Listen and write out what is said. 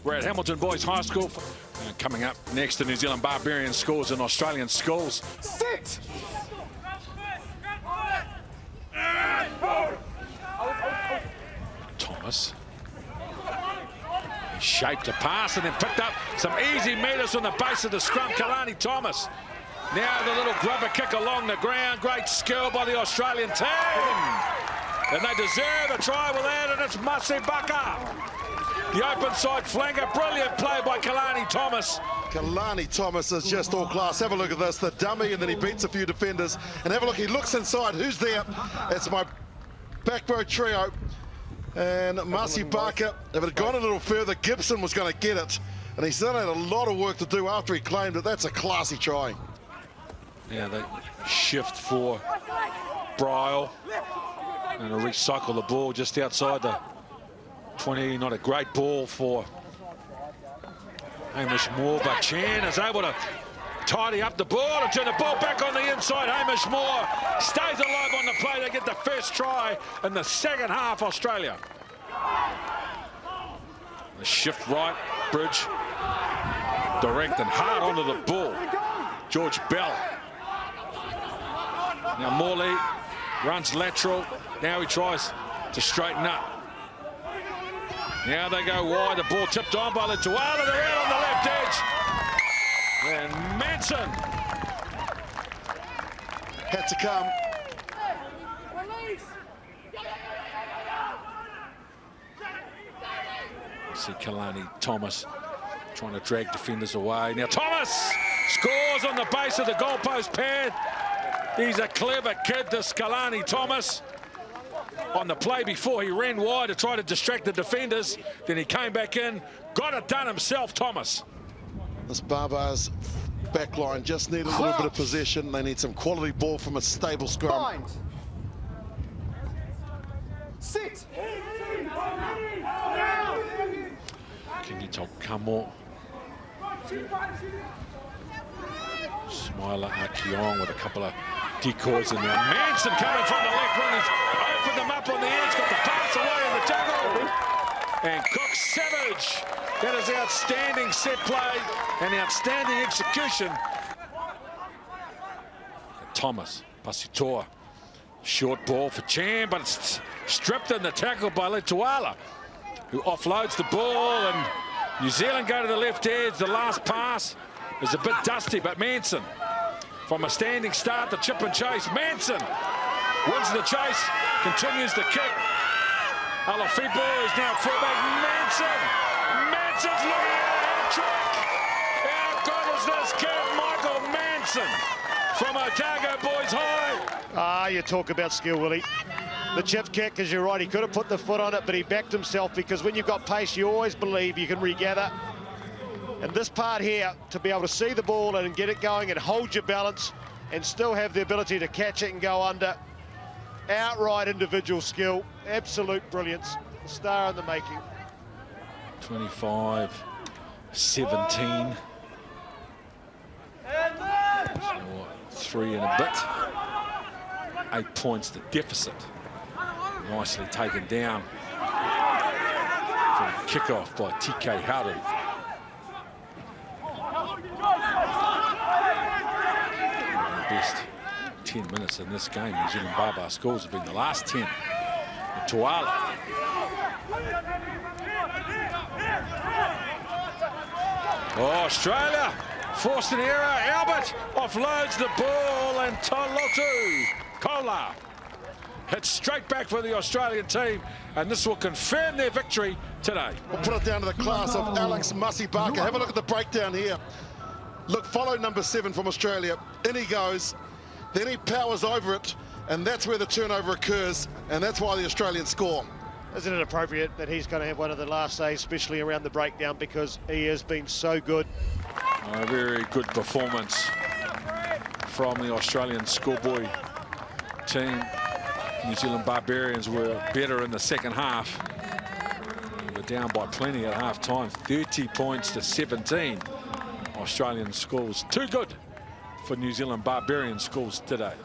We're at Hamilton Boys High School. Coming up next to New Zealand Barbarians Schools and Australian Schools. Sit! Thomas. He shaped a pass and then picked up some easy meters on the base of the scrum. Kalani Thomas. Now the little grubber kick along the ground. Great skill by the Australian team. And they deserve a try with that, and it's Masibaka. The open side flanker. Brilliant play by Kalani Thomas. Kalani Thomas is just all class. Have a look at this, the dummy, and then he beats a few defenders. And have a look, he looks inside. Who's there? It's my back row trio. And Masibaka, if it had gone a little further, Gibson was going to get it. And he's still had a lot of work to do after he claimed it. That's a classy try. Yeah, they shift for Bryle. And to recycle the ball just outside the 20. Not a great ball for Hamish Moore, but Chan is able to tidy up the ball and turn the ball back on the inside. Hamish Moore stays alive on the play. They get the first try in the second half, Australia. The shift right, Bridge. Direct and hard onto the ball. George Bell. Now Morley runs lateral. Now he tries to straighten up. Now they go wide. The ball tipped on by Lituala. They're out on the left edge. And Manson had to come. See Kalani Thomas trying to drag defenders away. Now Thomas scores on the base of the goalpost pad. He's a clever kid, this Kalani Thomas. On the play before, he ran wide to try to distract the defenders. Then he came back in, got it done himself, Thomas. This Barbars back line just need a little bit of possession. They need some quality ball from a stable scrum. Bind. Sit. Can you talk Kamo? Smiler Akiong with a couple of decoys in there. Manson coming from the left wing. He's opened them up on the edge, got the pass away in the tackle. And Cook Savage. That is outstanding set play and outstanding execution. Thomas, Pasitoa. Short ball for Chan, but it's stripped in the tackle by Letuala, who offloads the ball, and New Zealand go to the left edge. The last pass is a bit dusty, but Manson, from a standing start, the chip and chase. Manson wins the chase, continues the kick. Alafipo is now fullback. Manson's looking at a hat-trick. How good is this kid, Michael Manson, from Otago Boys High? Ah, you talk about skill, Willie. The chip kick, as you're right, he could have put the foot on it, but he backed himself, because when you've got pace, you always believe you can regather. And this part here, to be able to see the ball and get it going and hold your balance and still have the ability to catch it and go under. Outright individual skill, absolute brilliance. Star in the making. 25-17. So, 3 and a bit. 8 points the deficit. Nicely taken down from kickoff by TK Haru. The best 10 minutes in this game, New Zealand Barbarians Schools have been the last 10. Tuala. Oh, Australia forced an error. Albert offloads the ball, and Tolotu Kola hits straight back for the Australian team, and this will confirm their victory today. We'll put it down to the class of Alex Masibaka. Have a look at the breakdown here. Look, follow number 7 from Australia. In he goes, then he powers over it, and that's where the turnover occurs, and that's why the Australians score. Isn't it appropriate that he's going to have one of the last days, especially around the breakdown, because he has been so good. A very good performance from the Australian schoolboy team. New Zealand Barbarians were better in the second half. They were down by plenty at half-time, 30 points to 17. Australian Schools too good for New Zealand Barbarian Schools today.